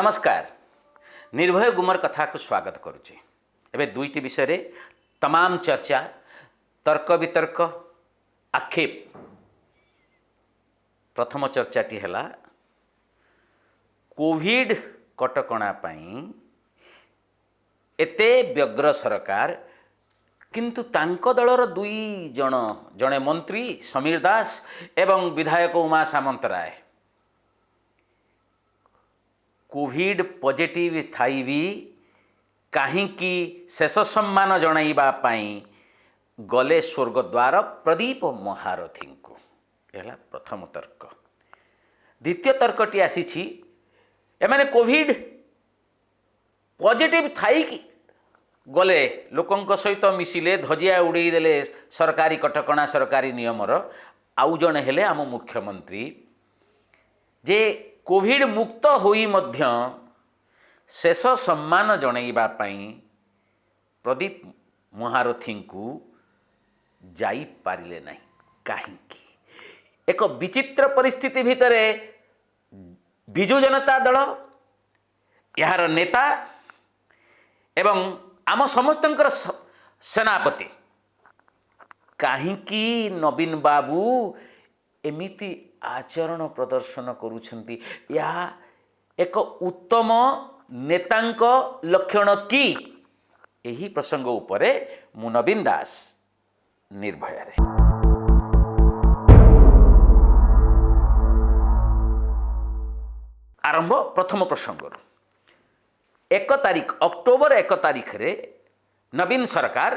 नमस्कार। निर्भय गुमर कथा को स्वागत करुच्ची। एवं दुईटी विषय तमाम चर्चा तर्क वितर्क आक्षेप। प्रथम चर्चाटी है कोविड कटकणा एते व्यग्र सरकार किंतु तांको दलर दुई जन जड़े मंत्री समीर दास एवं विधायक उमा सामंतराय कोविड पॉजिटिव थाई भी कहीं शेष सम्मान जनइबा गले स्वर्गद्वार प्रदीप महारथी को। यह प्रथम तर्क। द्वितीय तर्कटी आसी एमाने कोविड पॉजिटिव थाई कि गले लोकों सहित मिसिले धजिया उड़े देले सरकारी कटकणा सरकारी नियमर आउ जणे हेले आम मुख्यमंत्री जे कोविड मुक्त होई मध्य शेष सम्मान जनइबा प्रदीप महारथी को जाई पारिले नहीं। कहीं एक विचित्र परिस्थिति भितर बिजु जनता दल यार नेता एवं आम समस्तंकर सेनापति कहीं नवीन बाबू एमिति आचरण प्रदर्शन करुछंती। या एक उत्तम नेतांक लक्षण की यही प्रसंग उपरे मु नवीन दास निर्भय रे। आरंभ प्रथम प्रसंग 1 तारीख अक्टोबर 1 तारीख रे नवीन सरकार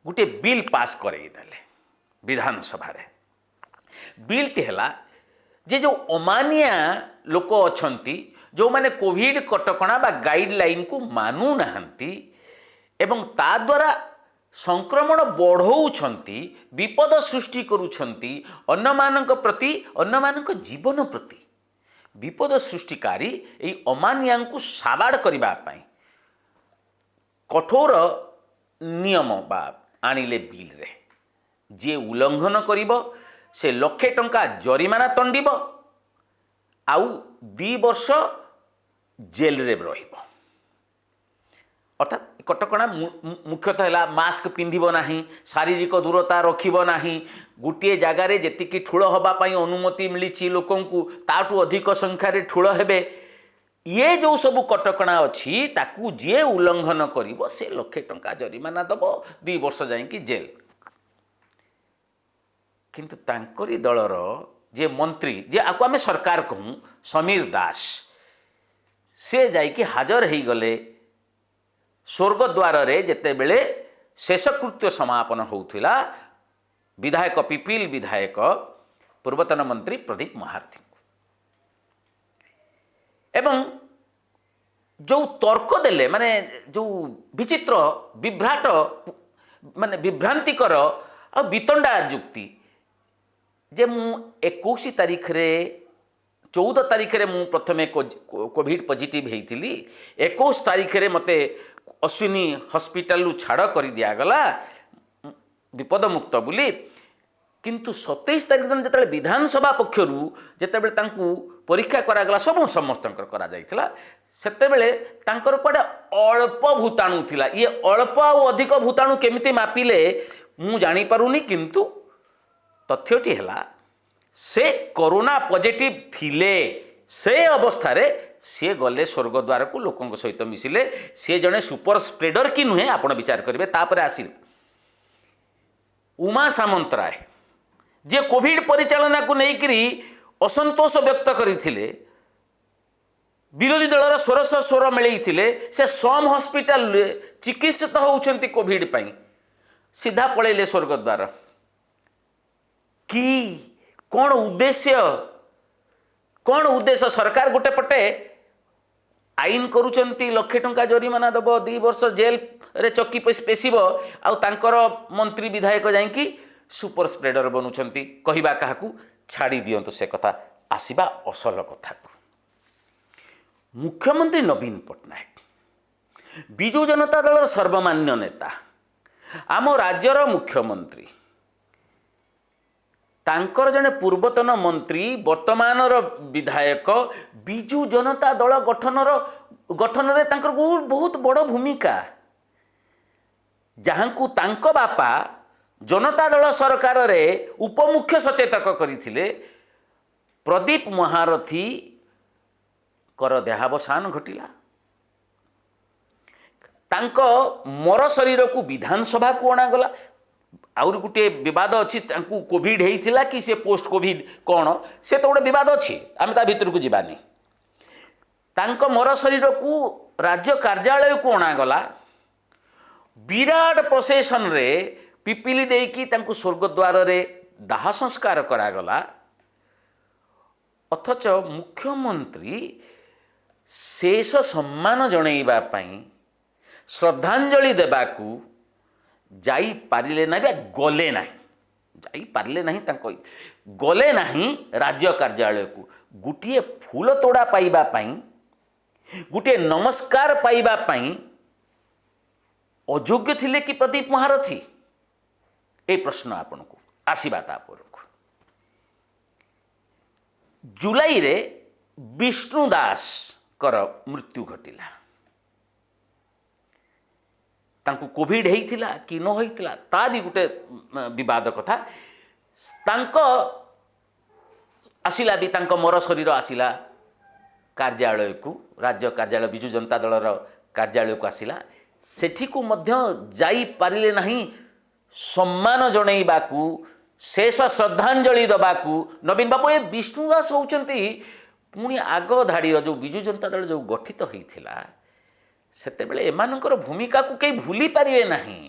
गोटे बिल पास करईदेले विधानसभा रे। बिलटी है जे जो अमानिया लोक अछंती जो माने कोविड कटकणा बा गाइडलाइन को मानु नाहंती एवं ता द्वारा संक्रमण बढ़ाउछंती विपद सृष्टि करुछंती अन्य मानक प्रति अन्य मानक जीवन प्रति विपद सृष्टिकारी एई अमानिया को साबाड़ करिबा पई कठोर नियम बा आनिले बिल रे। जे उल्लंघन करिबो से लक्षे टंका जरिमाना तंडिब आउ 2 वर्ष जेल रे रहिब। अर्थात कटकणा मुख्यतः है मास्क पिंधिब नाही, शारीरिक दूरता रखिब नाही, गोटे जगार जी ठूल हाँपाई अनुमति मिली लोकों को ताठू अधिक संख्यार ठूल हेबे। ये जो सब कटकणा अच्छी ताकू जे उल्लंघन करिबो से लक्षे टंका जरिमाना दब 2 वर्ष जाइकी जेल। किंतु तांकरी दलर जे मंत्री जे आपको आम सरकार कहूँ समीर दास से जाइकी हाजर हो गले स्वर्गद्वार रे जेते बेले शेषकृत्य समापन होउथिला विधायक पिपिल विधायक पूर्वतन मंत्री प्रदीप महारथी एवं जो तर्क देले माने जो विचित्र विभ्राट माने विभ्रांतिकर और वितंडा जुक्ति जे मु 21 तारीख रे 14 तारीख रे मु प्रथमे कोविड पॉजिटिव हेइतिली 21 तारीख रे मते अश्विनी हॉस्पिटल रु छाड़ कर दिगला विपद मुक्त बोली। किंतु 27 तारीख दिन जिते विधानसभा पक्षर जिते परीक्षा करागला सब समस्त करा जाइथिला सेते बेले तांकर कुआडे अल्प भूताणु थिला। ये अल्प आ अधिक भूताणु केमिति मापिले मु जानी पारुनी। किंतु तथ्यटी है से कोरोना पॉजिटिव थिले से अवस्था रे सी गले स्वर्गद्वार को लोकों सहित मिसिले। सी जड़े सुपर स्प्रेडर कि नुहे आपण विचार करेंगे। तापर आसिल उमा सामंतराय जे कोविड परिचालना को लेकर असंतोष व्यक्त करते विरोधी दलर स्वरस स्वर मिलते से सम हॉस्पिटल चिकित्सित होउछंती कोविड पाई सीधा पलैले स्वर्गद्वार कि कौन उद्देश्य सरकार गोटे पटे आईन करुचंती लक्षे टंका जरिमाना दब 2 वर्ष जेल रे चक्की पेशिब आउ तांकर मंत्री विधायक जाइकी सुपर स्प्रेडर बनुचंती कहिबा काहाकू छाड़ी दियंतु से कथा आसीबा असल कथा को। मुख्यमंत्री नवीन पट्टनायक बिजु जनता दल सर्वमान्य नेता आम राज्यर मुख्यमंत्री ତାଙ୍କର ଜଣେ ପୂର୍ବତନ ମନ୍ତ୍ରୀ ବର୍ତ୍ତମାନର ବିଧାୟକ ବିଜୁ ଜନତା ଦଳ ଗଠନରେ ତାଙ୍କର ବହୁତ ବଡ଼ ଭୂମିକା, ଯାହାଙ୍କୁ ତାଙ୍କ ବାପା ଜନତା ଦଳ ସରକାରରେ ଉପମୁଖ୍ୟ ସଚେତକ କରିଥିଲେ। ପ୍ରଦୀପ ମହାରଥୀଙ୍କର ଦେହାବସାନ ଘଟିଲା। ତାଙ୍କ ମର ଶରୀରକୁ ବିଧାନସଭାକୁ ଅଣାଗଲା। ଆହୁରି ଗୋଟିଏ ବିବାଦ ଅଛି, ତାଙ୍କୁ କୋଭିଡ଼ ହେଇଥିଲା କି ସେ ପୋଷ୍ଟ କୋଭିଡ଼ କ'ଣ, ସେ ତ ଗୋଟେ ବିବାଦ ଅଛି, ଆମେ ତା ଭିତରକୁ ଯିବାନି। ତାଙ୍କ ମର ଶରୀରକୁ ରାଜ୍ୟ କାର୍ଯ୍ୟାଳୟକୁ ଅଣାଗଲା। ବିରାଟ ପ୍ରସେସନରେ ପିପିଲି ଦେଇକି ତାଙ୍କୁ ସ୍ୱର୍ଗଦ୍ୱାରରେ ଦାହ ସଂସ୍କାର କରାଗଲା। ଅଥଚ ମୁଖ୍ୟମନ୍ତ୍ରୀ ଶେଷ ସମ୍ମାନ ଜଣାଇବା ପାଇଁ, ଶ୍ରଦ୍ଧାଞ୍ଜଳି ଦେବାକୁ ଯାଇପାରିଲେ ନାହିଁ ବା ଗଲେ ନାହିଁ। ଯାଇପାରିଲେ ନାହିଁ, ଗଲେ ନାହିଁ ରାଜ୍ୟ କାର୍ଯ୍ୟାଳୟକୁ। ଗୋଟିଏ ଫୁଲ ତୋଡ଼ା ପାଇବା ପାଇଁ, ଗୋଟିଏ ନମସ୍କାର ପାଇବା ପାଇଁ ଅଯୋଗ୍ୟ ଥିଲେ କି ପ୍ରଦୀପ ମହାରଥୀ? ଏ ପ୍ରଶ୍ନ ଆପଣଙ୍କୁ ଆସିବା। ତାପରକୁ ଜୁଲାଇରେ ବିଷ୍ଣୁ ଦାସଙ୍କର ମୃତ୍ୟୁ ଘଟିଲା। ତାଙ୍କୁ କୋଭିଡ଼ ହେଇଥିଲା କି ନ ହେଇଥିଲା ତା ବି ଗୋଟେ ବିବାଦ କଥା। ତାଙ୍କ ଆସିଲା ବି, ତାଙ୍କ ମର ଶରୀର ଆସିଲା କାର୍ଯ୍ୟାଳୟକୁ, ରାଜ୍ୟ କାର୍ଯ୍ୟାଳୟ ବିଜୁ ଜନତା ଦଳର କାର୍ଯ୍ୟାଳୟକୁ ଆସିଲା। ସେଠିକୁ ମଧ୍ୟ ଯାଇପାରିଲେ ନାହିଁ ସମ୍ମାନ ଜଣାଇବାକୁ, ଶେଷ ଶ୍ରଦ୍ଧାଞ୍ଜଳି ଦେବାକୁ। ନବୀନ ବାବୁ, ଏ ବିଷ୍ଣୁ ଦାସ ହେଉଛନ୍ତି ପୁଣି ଆଗ ଧାଡ଼ିର ଯେଉଁ ବିଜୁ ଜନତା ଦଳ ଯେଉଁ ଗଠିତ ହୋଇଥିଲା, ସେତେବେଳେ ଏମାନଙ୍କର ଭୂମିକାକୁ କେହି ଭୁଲି ପାରିବେ ନାହିଁ।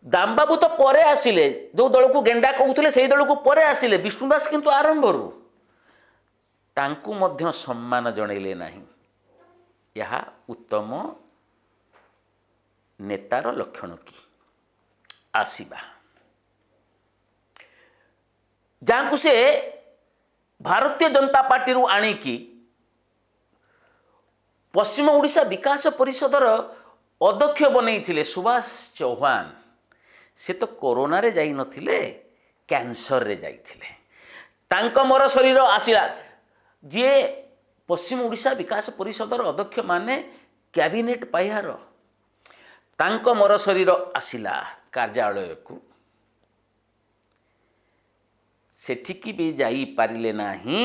ଦାମବାବୁ ତ ପରେ ଆସିଲେ, ଯେଉଁ ଦଳକୁ ଗେଣ୍ଡା କହୁଥିଲେ ସେଇ ଦଳକୁ ପରେ ଆସିଲେ। ବିଷ୍ଣୁ ଦାସ କିନ୍ତୁ ଆରମ୍ଭରୁ ତାଙ୍କୁ ମଧ୍ୟ ସମ୍ମାନ ଜଣାଇଲେ ନାହିଁ। ଏହା ଉତ୍ତମ ନେତାର ଲକ୍ଷଣ କି? ଆସିବା, ଯାହାଙ୍କୁ ସେ ଭାରତୀୟ ଜନତା ପାର୍ଟିରୁ ଆଣିକି ପଶ୍ଚିମ ଓଡ଼ିଶା ବିକାଶ ପରିଷଦର ଅଧ୍ୟକ୍ଷ ବନେଇଥିଲେ, ସୁଭାଷ ଚୌହାନ। ସେ ତ କରୋନାରେ ଯାଇନଥିଲେ, କ୍ୟାନ୍ସରରେ ଯାଇଥିଲେ। ତାଙ୍କ ମର ଶରୀର ଆସିଲା। ଯିଏ ପଶ୍ଚିମ ଓଡ଼ିଶା ବିକାଶ ପରିଷଦର ଅଧ୍ୟକ୍ଷ ମାନେ କ୍ୟାବିନେଟ୍ ପାହ୍ୟାର, ତାଙ୍କ ମର ଶରୀର ଆସିଲା କାର୍ଯ୍ୟାଳୟକୁ। ସେଠିକି ବି ଯାଇପାରିଲେ ନାହିଁ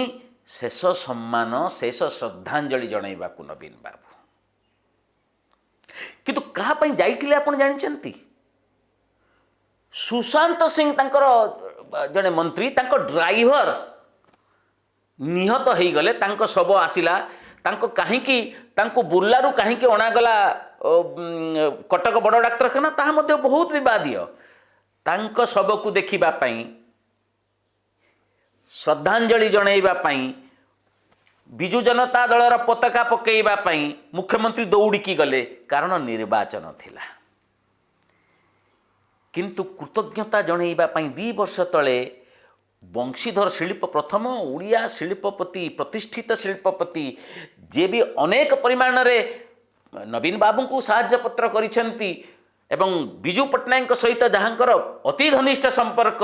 ଶେଷ ସମ୍ମାନ, ଶେଷ ଶ୍ରଦ୍ଧାଞ୍ଜଳି ଜଣାଇବାକୁ ନବୀନ ବାବୁ। କିନ୍ତୁ କାହା ପାଇଁ ଯାଇଥିଲେ ଆପଣ ଜାଣିଛନ୍ତି? ସୁଶାନ୍ତ ସିଂ, ତାଙ୍କର ଜଣେ ମନ୍ତ୍ରୀ, ତାଙ୍କ ଡ୍ରାଇଭର ନିହତ ହେଇଗଲେ। ତାଙ୍କ ଶବ ଆସିଲା। ତାଙ୍କୁ ବୁର୍ଲାରୁ କାହିଁକି ଅଣାଗଲା କଟକ ବଡ଼ ଡାକ୍ତରଖାନା, ତାହା ମଧ୍ୟ ବହୁତ ବିବାଦୀୟ। ତାଙ୍କ ଶବକୁ ଦେଖିବା ପାଇଁ, ଶ୍ରଦ୍ଧାଞ୍ଜଳି ଜଣାଇବା ପାଇଁ, ବିଜୁ ଜନତା ଦଳର ପତାକା ପକାଇବା ପାଇଁ ମୁଖ୍ୟମନ୍ତ୍ରୀ ଦୌଡ଼ିକି ଗଲେ, କାରଣ ନିର୍ବାଚନ ଥିଲା। କିନ୍ତୁ କୃତଜ୍ଞତା ଜଣାଇବା ପାଇଁ 2 ବର୍ଷ ତଳେ ବଂଶୀଧର ଶିଳ୍ପ, ପ୍ରଥମ ଓଡ଼ିଆ ଶିଳ୍ପପତି, ପ୍ରତିଷ୍ଠିତ ଶିଳ୍ପପତି, ଯିଏ ବି ଅନେକ ପରିମାଣରେ ନବୀନ ବାବୁଙ୍କୁ ସାହାଯ୍ୟପତ୍ର କରିଛନ୍ତି ଏବଂ ବିଜୁ ପଟ୍ଟନାୟକଙ୍କ ସହିତ ଯାହାଙ୍କର ଅତି ଘନିଷ୍ଠ ସମ୍ପର୍କ,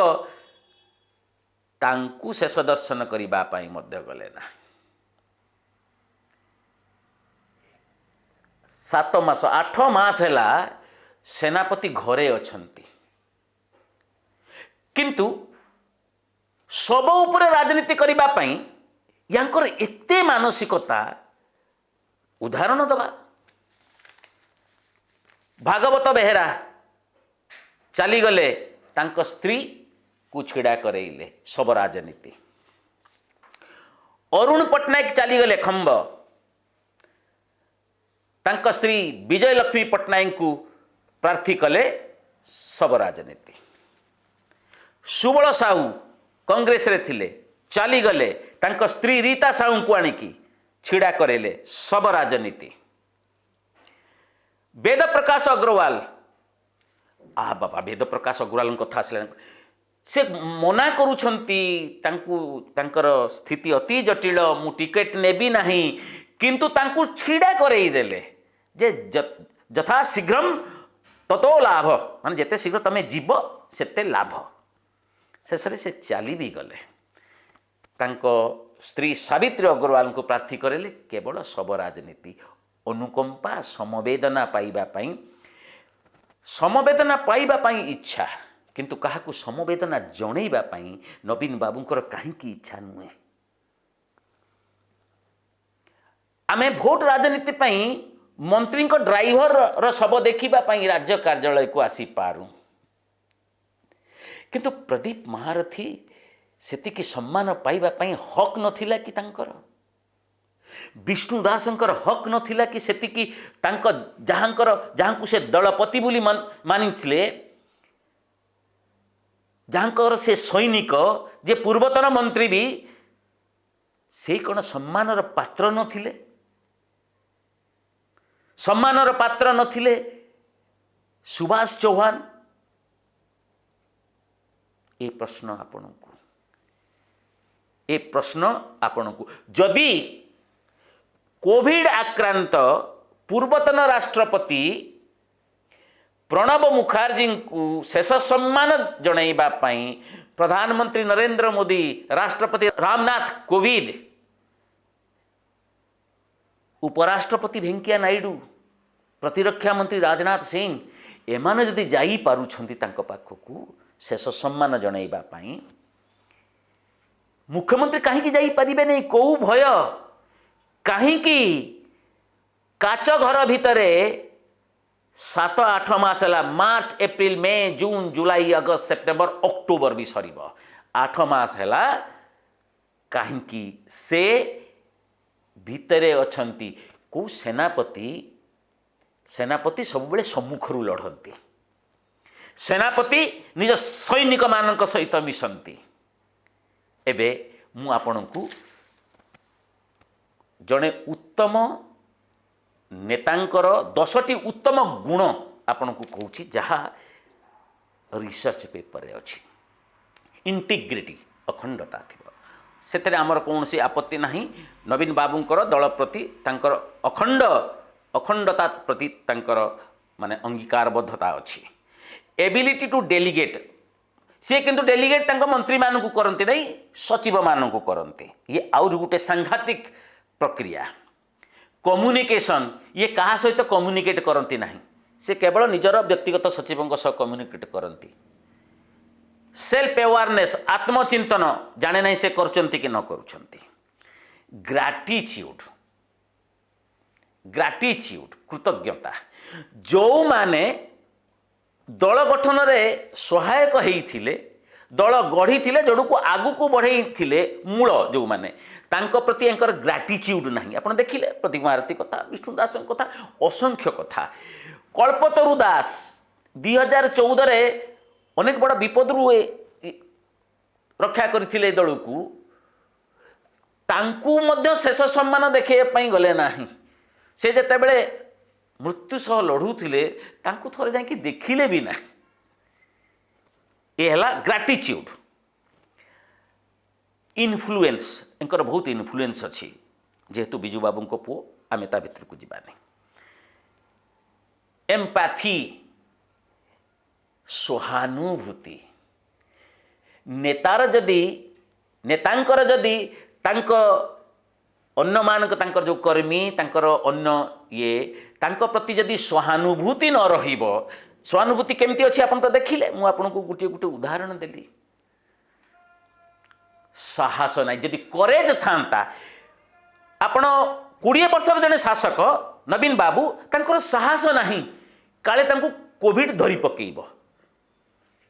ତାଙ୍କୁ ଶେଷ ଦର୍ଶନ କରିବା ପାଇଁ ମଧ୍ୟ ଗଲେ ନା। 7 ମାସ 8 ମାସ ହେଲା ସେନାପତି ଘରେ ଅଛନ୍ତି, କିନ୍ତୁ ଶବ ଉପରେ ରାଜନୀତି କରିବା ପାଇଁ ୟାଙ୍କର ଏତେ ମାନସିକତା। ଉଦାହରଣ ଦେବା, ଭାଗବତ ବେହେରା ଚାଲିଗଲେ, ତାଙ୍କ ସ୍ତ୍ରୀକୁ ଛିଡ଼ା କରେଇଲେ, ଶବ ରାଜନୀତି। ଅରୁଣ ପଟ୍ଟନାୟକ ଚାଲିଗଲେ, ଖମ୍ବ, ତାଙ୍କ ସ୍ତ୍ରୀ ବିଜୟଲକ୍ଷ୍ମୀ ପଟ୍ଟନାୟକଙ୍କୁ ପ୍ରାର୍ଥୀ କଲେ, ଶବ ରାଜନୀତି। ସୁବଳ ସାହୁ କଂଗ୍ରେସରେ ଥିଲେ, ଚାଲିଗଲେ, ତାଙ୍କ ସ୍ତ୍ରୀ ରୀତା ସାହୁଙ୍କୁ ଆଣିକି ଛିଡ଼ା କରେଇଲେ, ଶବ ରାଜନୀତି। ବେଦପ୍ରକାଶ ଅଗ୍ରୱାଲ, ବାବା, ବେଦପ୍ରକାଶ ଅଗ୍ରୱାଲଙ୍କ କଥା ଆସିଲା, ସେ ମନା କରୁଛନ୍ତି, ତାଙ୍କର ସ୍ଥିତି ଅତି ଜଟିଳ, ମୁଁ ଟିକେଟ୍ ନେବି ନାହିଁ, କିନ୍ତୁ ତାଙ୍କୁ ଛିଡ଼ା କରେଇ ଦେଲେ ଯେ ଯଥା ଶୀଘ୍ରମ୍ ତତୋ ଲାଭ, ମାନେ ଯେତେ ଶୀଘ୍ର ତମେ ଯିବ ସେତେ ଲାଭ। शेष से चली भी गले। तांको स्त्री सावित्री अग्रवाल को प्रार्थी करेले केवल शव राजनीति, अनुकंपा समवेदना पाइबा इच्छा, किंतु काहाकू समवेदना जणैबा पाई नवीन बाबूंकर कहीं इच्छा नुहे। आमे भोट राजनीति पाई मंत्री को ड्राइवर रो शव देखिबा पाई राज्य कार्यालय को आसी पारू, किंतु प्रदीप महारथी सेतिकी सम्मान पाइबा पाई हक नथिला कि तांकर? विष्णु दासंकर हक नथिला कि सेतिकी तांको जहाँको से दलपति बोली मानिथिले, जहाँकर से सैनिक जे पूर्वतन मंत्री भी से कौन सम्मानर पात्र नथिले? सम्मानर पात्र नथिले सुभाष चौहान? ए प्रश्न आपनकु जदि कोविड आक्रांत पूर्वतन राष्ट्रपति प्रणब मुखर्जी को शेष सम्मान जणाइबा पाई प्रधानमंत्री नरेंद्र मोदी, राष्ट्रपति रामनाथ कोविंद, उपराष्ट्रपति वेंकैया नायडू, प्रतिरक्षा मंत्री राजनाथ सिंह एमाने जदि जाई पारुछंती तांको पाखकू शेष सम्मान जणाइबा पाई, मुख्यमंत्री कहीं जाई परिबे नहीं? को भय? कहीं काच घर भितरे 7-8 मास है, मार्च एप्रिल मे जून जुलाई अगस्त सेप्टेम्बर अक्टोबर भी सर 8 मास है, कहीं से भितरे अछंती को सेनापति सब बेले सम्मुखरू लड़ती, सेनापति निज सैनिक मानक सहित मिशंती। एबे मु आपनकु जड़े उत्तम नेतांकर 10टी उत्तम गुण आपनकु कहूची, जहा रिसर्च पेपर रे अछि। इंटीग्रिटी अखंडता थिबो, सेतरे आमर कौनसी आपत्ति नहीं। नवीन बाबूंकर दल प्रति तांकर अखंडता प्रति तांकर माने अंगीकारबद्धता अछि। एबिलिटी टू डेलीगेट, सी किंतु डेलीगेट तांको मंत्री मानकु करंती नहीं, सचिव मानकु करंती। ये आउर गुटे सांघातिक प्रक्रिया। कम्युनिकेशन, ये कहा सहित कम्युनिकेट करंती नहीं, से केवल निजर व्यक्तिगत सचिवों सह कम्युनिकेट करंती। सेल्फ अवेयरनेस, आत्मचिंतन जाने नहीं से करचंती कि न करुछंती। ग्राटिट्यूड कृतज्ञता, जो माने दल गठन रे सहायक होइथिले, दल गढ़ी थिले, जोड़ को आगु को बढ़ई थिले, मूल जो माने तांको प्रति एंकर ग्राटिट्यूड नहीं। आपण देखिले प्रदीप महारथी कथा, विष्णु दास कथा, असंख्य कथा। कल्पतरु दास 2014 रे अनेक बड़ विपद रु रक्षा करथिले दल को, तांकू मध्य शेष सम्मान देखिए पई गले नाही। से जते बेले मृत्यु सह लड़ुथिले तांकू थोड़े जाके देखिले भी ना। ये है ग्राटिट्यूड। इन्फ्लुएंस, इनकर बहुत इन्फ्लुएंस अच्छी, जेहेतु बिजू बाबू को पुओ आमे ता भितर को जीवानी। एम्पैथी, सहानुभूति, नेतांकर जदि तांको अन्य मानक तांकर जो कर्मी तांकर अन्य ये तांको प्रति जदि सहानुभूति न रहिबो, सहानुभूति केमती अच्छी आपन तो देखिले। मु आपन को गुटे उदाहरण देली। साहस नहीं, जदि करेज थांता, आपण 20 वर्षर जने शासक नवीन बाबू, तांकर साहस नहीं, काले तांको कोविड धरी पकेइबो।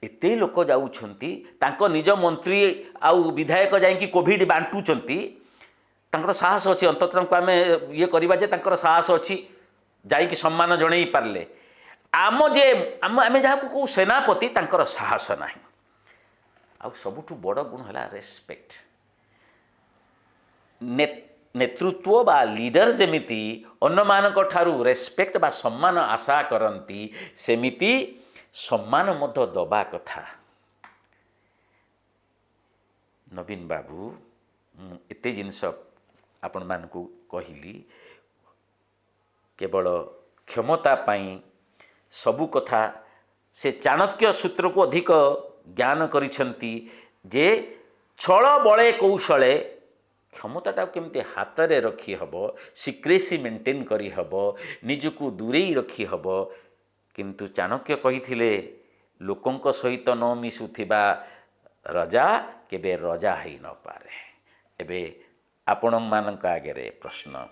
एते लोक जाउछंती, तांको निज मंत्री आउ विधायक जाई कोविड बांटुचंती, तांकर साहस अच्छी। अंततः तांको आमे ये करबा जे तांकर साहस अच्छी, जाई सम्मान जणई पारले। आमे जहाँ को सेनापति, तांकर साहस नहीं। आउ सबुठु बड़ गुण है रेस्पेक्ट। नेतृत्व बा लीडर जेमिति अन्य मानक ठारू रेस्पेक्ट बा सम्मान आशा करती, सेमिति सम्मान मध्य दबा कथा। नवीन बाबू एते जिनस आपण मानकु कहली, केवल क्षमता पाई सबु कथा से चाणक्य सूत्र को अधिक ଜ୍ଞାନ କରିଛନ୍ତି ଯେ ଛଳ ବଳେ କୌଶଳେ କ୍ଷମତାଟାକୁ କେମିତି ହାତରେ ରଖିହେବ, ସିକ୍ରେସି ମେଣ୍ଟେନ୍ କରିହେବ, ନିଜକୁ ଦୂରେଇ ରଖିହେବ। କିନ୍ତୁ ଚାଣକ୍ୟ କହିଥିଲେ ଲୋକଙ୍କ ସହିତ ନ ମିଶୁଥିବା ରଜା କେବେ ରଜା ହେଇନପାରେ। ଏବେ ଆପଣମାନଙ୍କ ଆଗରେ ପ୍ରଶ୍ନ,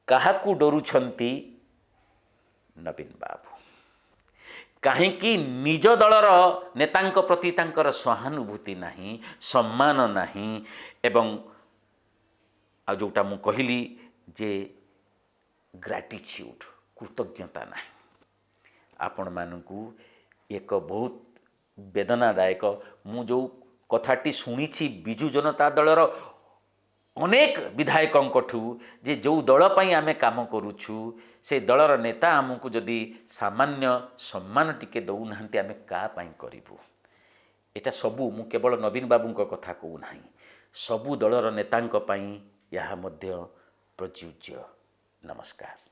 କାହାକୁ ଡରୁଛନ୍ତି ନବୀନ ବାବୁ? କାହିଁକି ନିଜ ଦଳର ନେତାଙ୍କ ପ୍ରତି ତାଙ୍କର ସହାନୁଭୂତି ନାହିଁ, ସମ୍ମାନ ନାହିଁ, ଏବଂ ଆଉ ଯେଉଁଟା ମୁଁ କହିଲି ଯେ ଗ୍ରାଟିଚ୍ୟୁଡ଼, କୃତଜ୍ଞତା ନାହିଁ। ଆପଣମାନଙ୍କୁ ଏକ ବହୁତ ବେଦନାଦାୟକ, ମୁଁ ଯେଉଁ କଥାଟି ଶୁଣିଛି ବିଜୁ ଜନତା ଦଳର ଅନେକ ବିଧାୟକଙ୍କଠୁ, ଯେ ଯେଉଁ ଦଳ ପାଇଁ ଆମେ କାମ କରୁଛୁ ସେ ଦଳର ନେତା ଆମକୁ ଯଦି ସାମାନ୍ୟ ସମ୍ମାନ ଟିକେ ଦେଉନାହାନ୍ତି ଆମେ କାହା ପାଇଁ କରିବୁ? ଏଇଟା ସବୁ, ମୁଁ କେବଳ ନବୀନ ବାବୁଙ୍କ କଥା କହୁନାହିଁ, ସବୁ ଦଳର ନେତାଙ୍କ ପାଇଁ ଏହା ମଧ୍ୟ ପ୍ରଯୁଜ୍ୟ। ନମସ୍କାର।